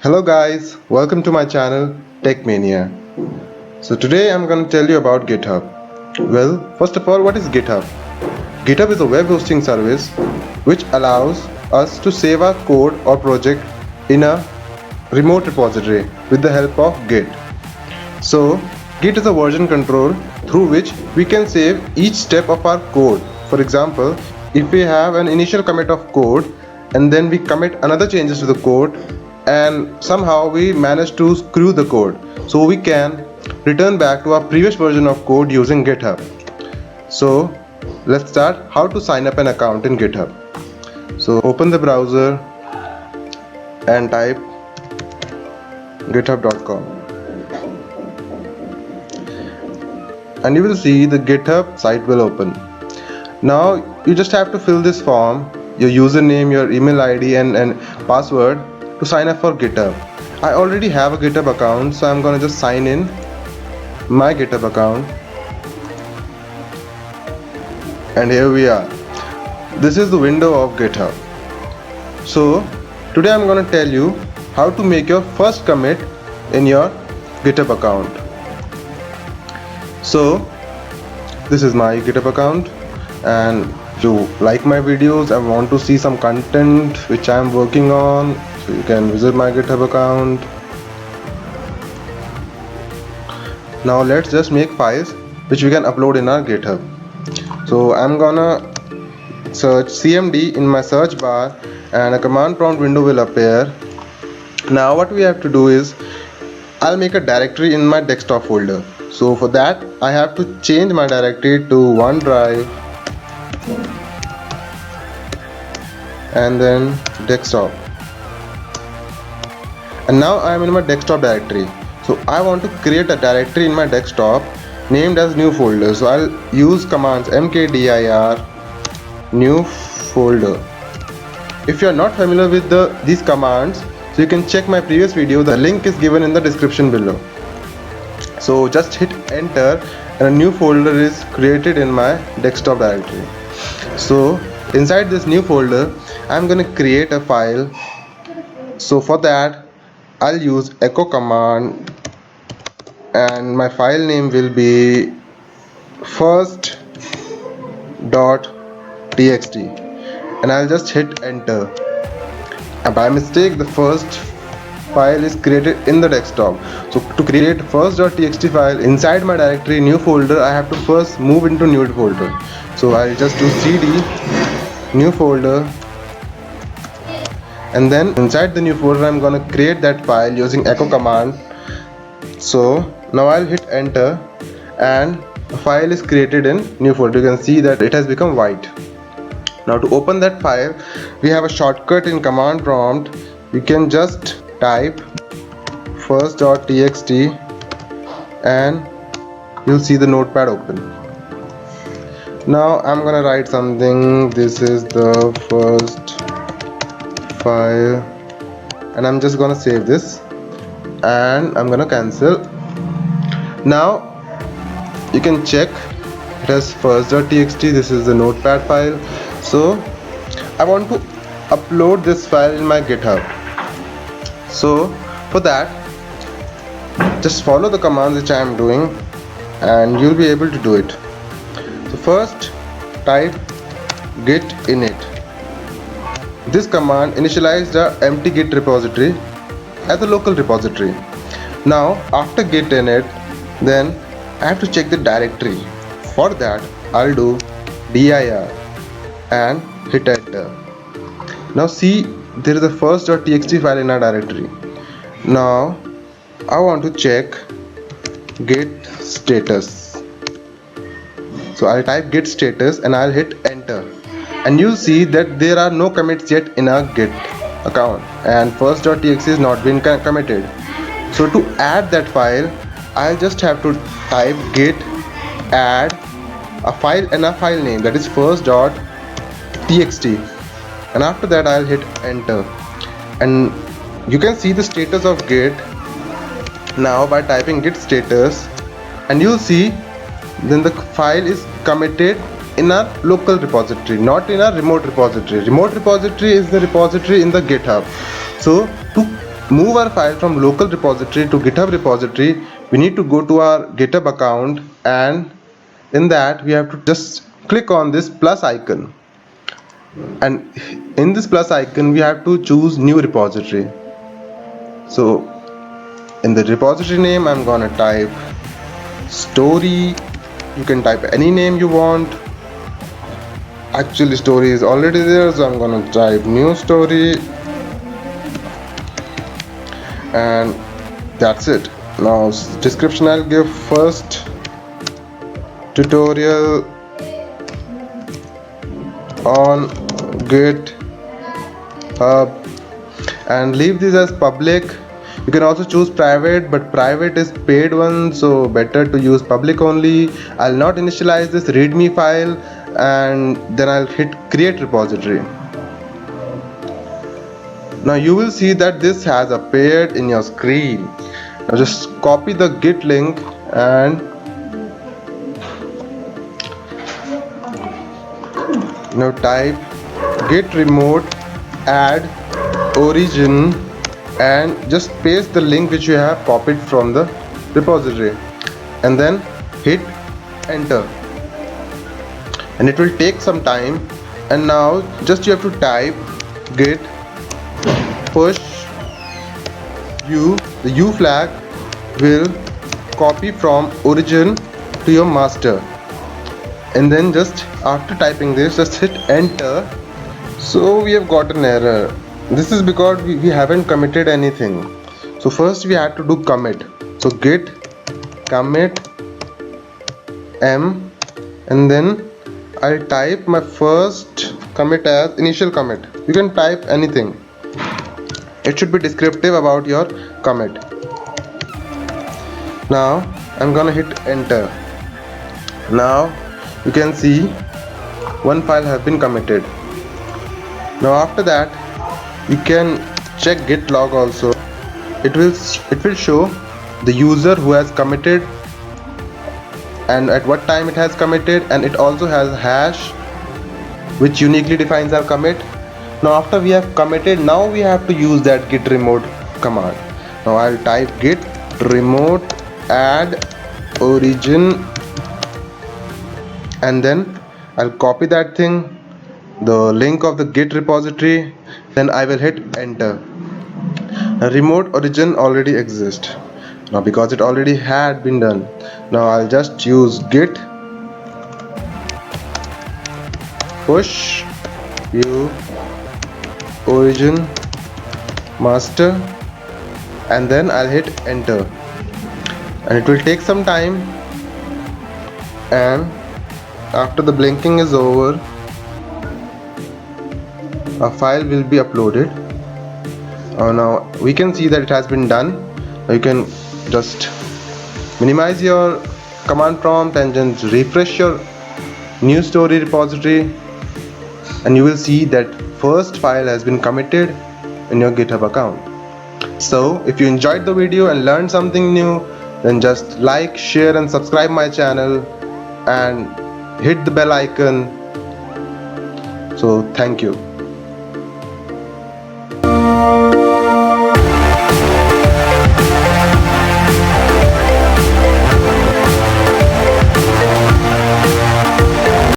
Hello guys, welcome to my channel Tech Mania. So today I'm going to tell you about GitHub. Well, first of all, what is GitHub? GitHub is a web hosting service which allows us to save our code or project in a remote repository with the help of Git. So Git is a version control through which we can save each step of our code. For example, if we have an initial commit of code and then we commit another changes to the code and somehow we manage to screw the code, so we can return back to our previous version of code using GitHub. So let's start how to sign up an account in GitHub. So open the browser and type github.com and you will see the GitHub site will open. Now you just have to fill this form, your username, your email ID and password to sign up for GitHub. I already have a GitHub account, so I'm gonna just sign in my GitHub account. And here we are. This is the window of GitHub. So today I'm gonna tell you how to make your first commit in your GitHub account. So this is my GitHub account, and if you like my videos and want to see some content which I am working on, so you can visit my GitHub account. Now let's just make files which we can upload in our GitHub. So I'm gonna search CMD in my search bar and a command prompt window will appear. Now what we have to do is I'll make a directory in my desktop folder. So for that I have to change my directory to OneDrive and then desktop. And now I am in my desktop directory. So I want to create a directory in my desktop named as new folder. So I'll use commands mkdir new folder. If you are not familiar with these commands, so you can check my previous video. The link is given in the description below. So just hit enter and a new folder is created in my desktop directory. So inside this new folder I'm going to create a file. So for that I'll use echo command and my file name will be first.txt and I'll just hit enter. And by mistake the first file is created in the desktop. So to create first.txt file inside my directory new folder, I have to first move into new folder. So I'll just do cd new folder, and then inside the new folder I'm gonna create that file using echo command. So now I'll hit enter and a file is created in new folder. You can see that it has become white. Now to open that file we have a shortcut in command prompt. You can just type first.txt and you'll see the notepad open. Now I'm gonna write something. This is the first file and I'm just gonna save this and I'm gonna cancel. Now you can check it as first.txt. This is the notepad file. So I want to upload this file in my GitHub. So for that just follow the commands which I am doing and you'll be able to do it. So first type git init. This command initialized the empty git repository as a local repository. Now after git init, then I have to check the directory. For that I'll do dir and hit enter. Now see, there is a first.txt file in our directory. Now I want to check git status. So I'll type git status and I'll hit enter. And you'll see that there are no commits yet in our git account and first.txt is not been committed. So to add that file I'll just have to type git add a file and a file name, that is first.txt, and after that I'll hit enter and you can see the status of git now by typing git status, and you'll see then the file is committed in a local repository, not in a remote repository. Remote repository is the repository in the GitHub. So to move our file from local repository to GitHub repository, we need to go to our GitHub account, and in that we have to just click on this plus icon, and in this plus icon we have to choose new repository. So in the repository name I'm gonna type story. You can type any name you want. Actually story is already there, so I'm gonna type new story, and that's it. Now description, I'll give first tutorial on GitHub and leave this as public. You can also choose private, but private is paid one, so better to use public only. I'll not initialize this readme file, and then I'll hit create repository. Now you will see that this has appeared in your screen. Now just copy the git link and now type git remote add origin and just paste the link which you have copied from the repository, and then hit enter, and it will take some time. And now just you have to type git push u. The u flag will copy from origin to your master, and then just after typing this just hit enter. So we have got an error. This is because we haven't committed anything. So first we had to do commit. So git commit m, and then I'll type my first commit as initial commit. You can type anything. It should be descriptive about your commit. Now I'm gonna hit enter. Now you can see one file has been committed. Now after that you can check git log also. It will show the user who has committed and at what time it has committed, and it also has hash which uniquely defines our commit. Now after we have committed, now we have to use that git remote command. Now I'll type git remote add origin, and then I'll copy that thing, the link of the git repository, then I will hit enter. Now remote origin already exists. Now because it already had been done, now I'll just use git push u origin master, and then I'll hit enter, and it will take some time, and after the blinking is over a file will be uploaded. Now we can see that it has been done. Now you can just minimize your command prompt and just refresh your new story repository, and you will see that first file has been committed in your GitHub account. So if you enjoyed the video and learned something new, then just like, share and subscribe my channel and hit the bell icon. So thank you.